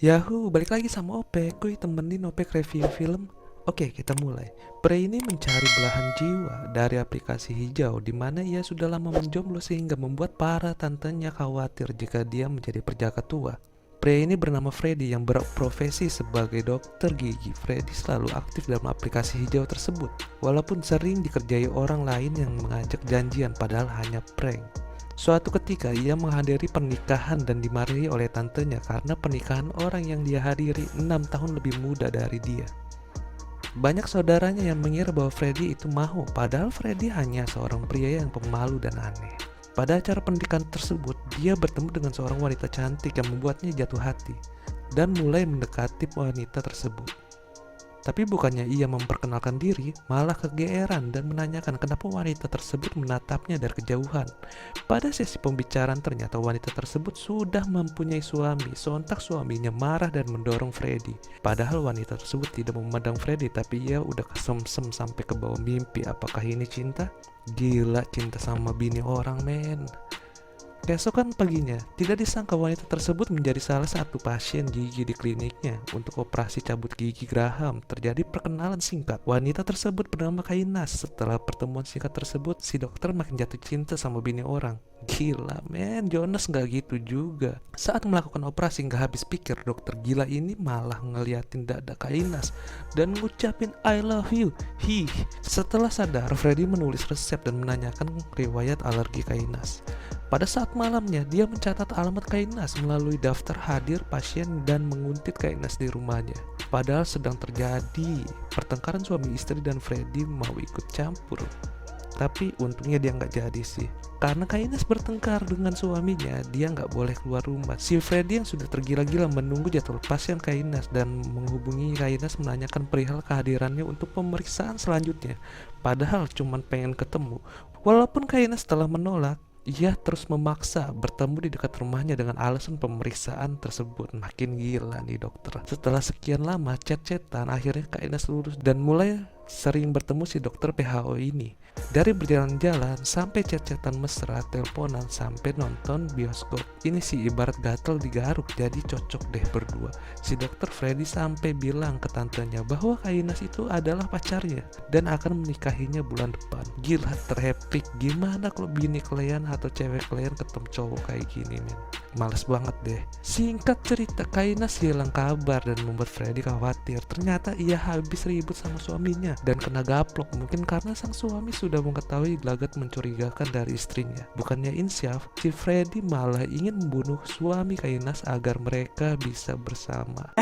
Yahoo, balik lagi sama Opek. Kuy temenin Opek review film. Oke, kita mulai. Pria ini mencari belahan jiwa dari aplikasi hijau di mana ia sudah lama menjomblo sehingga membuat para tantenya khawatir jika dia menjadi perjaka tua. Pria ini bernama Freddy yang berprofesi sebagai dokter gigi. Freddy selalu aktif dalam aplikasi hijau tersebut, walaupun sering dikerjai orang lain yang mengajak janjian padahal hanya prank. Suatu ketika ia menghadiri pernikahan dan dimarahi oleh tantenya karena pernikahan orang yang dia hadiri 6 tahun lebih muda dari dia. Banyak saudaranya yang mengira bahwa Freddy itu maho, padahal Freddy hanya seorang pria yang pemalu dan aneh. Pada acara pernikahan tersebut, dia bertemu dengan seorang wanita cantik yang membuatnya jatuh hati dan mulai mendekati wanita tersebut. Tapi bukannya ia memperkenalkan diri, malah kegeeran dan menanyakan kenapa wanita tersebut menatapnya dari kejauhan. Pada sesi pembicaraan ternyata wanita tersebut sudah mempunyai suami. Sontak suaminya marah dan mendorong Freddy. Padahal wanita tersebut tidak memandang Freddy, tapi ia udah kesemsem sampai ke bawah mimpi. Apakah ini cinta? Gila, cinta sama bini orang, men. Keesokan paginya, tidak disangka wanita tersebut menjadi salah satu pasien gigi di kliniknya untuk operasi cabut gigi Graham. Terjadi perkenalan singkat. Wanita tersebut bernama Kainas. Setelah pertemuan singkat tersebut, si dokter makin jatuh cinta sama bini orang. Gila, men, Jonas nggak gitu juga. Saat melakukan operasi nggak habis pikir, dokter gila ini malah ngeliatin dada Kainas dan ngucapin I love you. Setelah sadar, Freddy menulis resep dan menanyakan riwayat alergi Kainas. Pada saat malamnya, dia mencatat alamat Kainas melalui daftar hadir pasien dan menguntit Kainas di rumahnya. Padahal sedang terjadi pertengkaran suami istri dan Freddy mau ikut campur. Tapi untungnya dia nggak jadi sih. Karena Kainas bertengkar dengan suaminya, dia nggak boleh keluar rumah. Si Freddy yang sudah tergila-gila menunggu jadwal pasien Kainas dan menghubungi Kainas menanyakan perihal kehadirannya untuk pemeriksaan selanjutnya. Padahal cuma pengen ketemu. Walaupun Kainas telah menolak, ia terus memaksa bertemu di dekat rumahnya dengan alasan pemeriksaan tersebut. Makin gila nih dokter. Setelah sekian lama chat-chatan, akhirnya Kainas lulus dan mulai sering bertemu si dokter PHO ini. Dari berjalan-jalan sampai chat-chatan mesra, teleponan sampai nonton bioskop. Ini sih ibarat gatel digaruk, jadi cocok deh berdua. Si dokter Freddy sampai bilang ke tantenya bahwa Kainas itu adalah pacarnya dan akan menikahinya bulan depan. Gila, terhepik. Gimana kalau bini kalian atau cewek kalian ketemu cowok kayak gini, men? Males banget deh. Singkat cerita, Kainas hilang kabar dan membuat Freddy khawatir. Ternyata ia habis ribut sama suaminya dan kena gaplok, mungkin karena sang suami sudah mengetahui gelagat mencurigakan dari istrinya. Bukannya insyaf, si Freddy malah ingin membunuh suami Kainas agar mereka bisa bersama.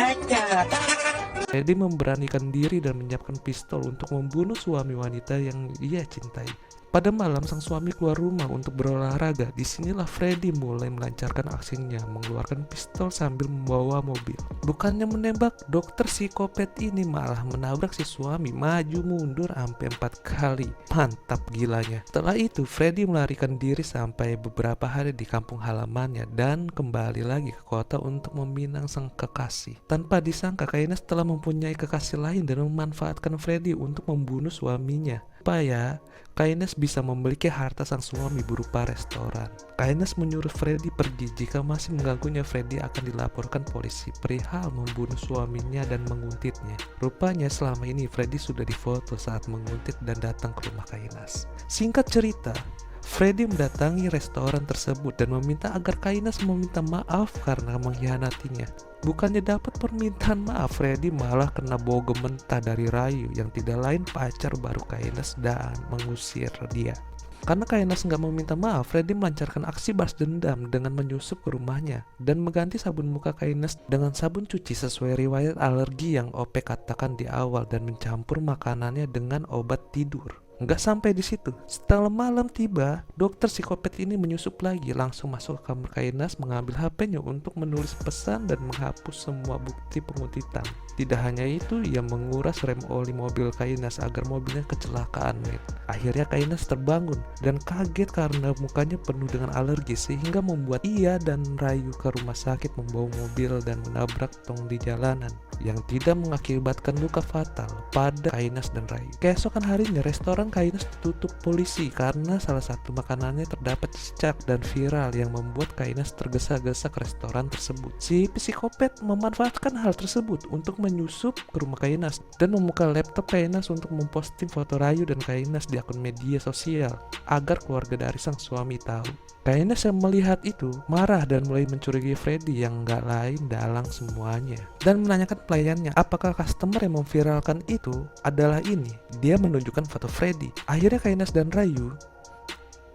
Freddy memberanikan diri dan menyiapkan pistol untuk membunuh suami wanita yang ia cintai. Pada malam, sang suami keluar rumah untuk berolahraga. Disinilah Freddy mulai melancarkan aksinya, mengeluarkan pistol sambil membawa mobil. Bukannya menembak, dokter psikopat ini malah menabrak si suami, maju mundur sampai 4 kali. Mantap gilanya. Setelah itu, Freddy melarikan diri sampai beberapa hari di kampung halamannya dan kembali lagi ke kota untuk meminang sang kekasih. Tanpa disangka, Kainas telah mempunyai kekasih lain dan memanfaatkan Freddy untuk membunuh suaminya. Supaya Kainas bisa memiliki harta sang suami berupa restoran. Kainas menyuruh Freddy pergi. Jika masih mengganggunya, Freddy akan dilaporkan polisi perihal membunuh suaminya dan menguntitnya. Rupanya selama ini Freddy sudah difoto saat menguntit dan datang ke rumah Kainas. Singkat cerita, Freddy mendatangi restoran tersebut dan meminta agar Kainas meminta maaf karena mengkhianatinya. Bukannya dapat permintaan maaf, Freddy malah kena bogem mentah dari Rayu yang tidak lain pacar baru Kainas dan mengusir dia. Karena Kainas nggak meminta maaf, Freddy melancarkan aksi balas dendam dengan menyusup ke rumahnya dan mengganti sabun muka Kainas dengan sabun cuci sesuai riwayat alergi yang Ope katakan di awal dan mencampur makanannya dengan obat tidur. Nggak sampai di situ. Setelah malam tiba, dokter psikopat ini menyusup lagi, langsung masuk ke kamar Kainas, mengambil HP-nya untuk menulis pesan dan menghapus semua bukti penguntitan. Tidak hanya itu, ia menguras rem oli mobil Kainas agar mobilnya kecelakaan, men. Akhirnya Kainas terbangun dan kaget karena mukanya penuh dengan alergi sehingga membuat ia dan Rayu ke rumah sakit membawa mobil dan menabrak tong di jalanan. yang tidak mengakibatkan luka fatal pada Kainas dan Rayu. Keesokan harinya, restoran Kainas ditutup polisi karena salah satu makanannya terdapat cicak dan viral yang membuat Kainas tergesa-gesa ke restoran tersebut. Si psikopat memanfaatkan hal tersebut untuk menyusup ke rumah Kainas dan membuka laptop Kainas untuk memposting foto Rayu dan Kainas di akun media sosial agar keluarga dari sang suami tahu. Kainas yang melihat itu marah dan mulai mencurigai Freddy yang gak lain dalang semuanya, dan menanyakan pelayannya apakah customer yang memviralkan itu adalah ini. Dia menunjukkan foto Freddy. Akhirnya Kainas dan Rayu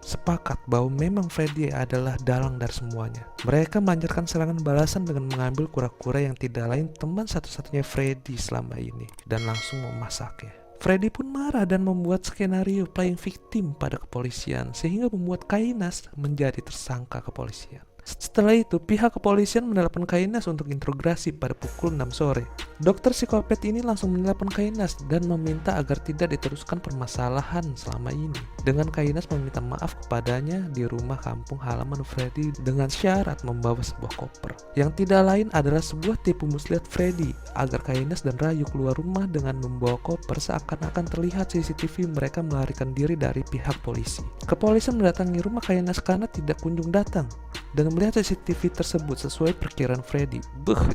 sepakat bahwa memang Freddy adalah dalang dari semuanya. Mereka melancarkan serangan balasan dengan mengambil kura-kura yang tidak lain teman satu-satunya Freddy selama ini dan langsung memasaknya. Freddy pun marah dan membuat skenario playing victim pada kepolisian sehingga membuat Kainas menjadi tersangka kepolisian. Setelah itu, pihak kepolisian menelepon Kainas untuk interogasi pada pukul 6 sore. Dokter psikopat ini langsung menelepon Kainas dan meminta agar tidak diteruskan permasalahan selama ini. Dengan Kainas meminta maaf kepadanya di rumah kampung halaman Freddy dengan syarat membawa sebuah koper. Yang tidak lain adalah sebuah tipu muslihat Freddy agar Kainas dan Rayu keluar rumah dengan membawa koper seakan-akan terlihat CCTV mereka melarikan diri dari pihak polisi. Kepolisian mendatangi rumah Kainas karena tidak kunjung datang dan melihat CCTV tersebut sesuai perkiraan Freddy.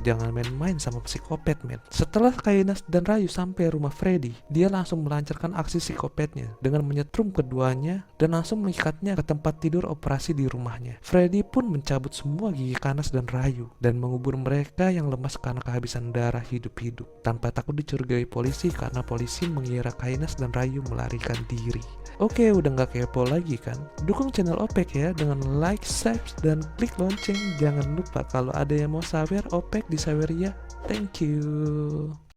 Jangan main-main sama psikopat, men. Setelah Kainas dan Rayu sampai rumah Freddy, dia langsung melancarkan aksi psikopatnya dengan menyetrum keduanya dan langsung mengikatnya ke tempat tidur operasi di rumahnya. Freddy pun mencabut semua gigi Kainas dan Rayu dan mengubur mereka yang lemas karena kehabisan darah hidup-hidup tanpa takut dicurigai polisi karena polisi mengira Kainas dan Rayu melarikan diri. Oke, udah gak kepo lagi kan? Dukung channel Opek ya dengan like, subscribe, dan klik lonceng. Jangan lupa kalau ada yang mau sawer Opek di sawer ya. Thank you.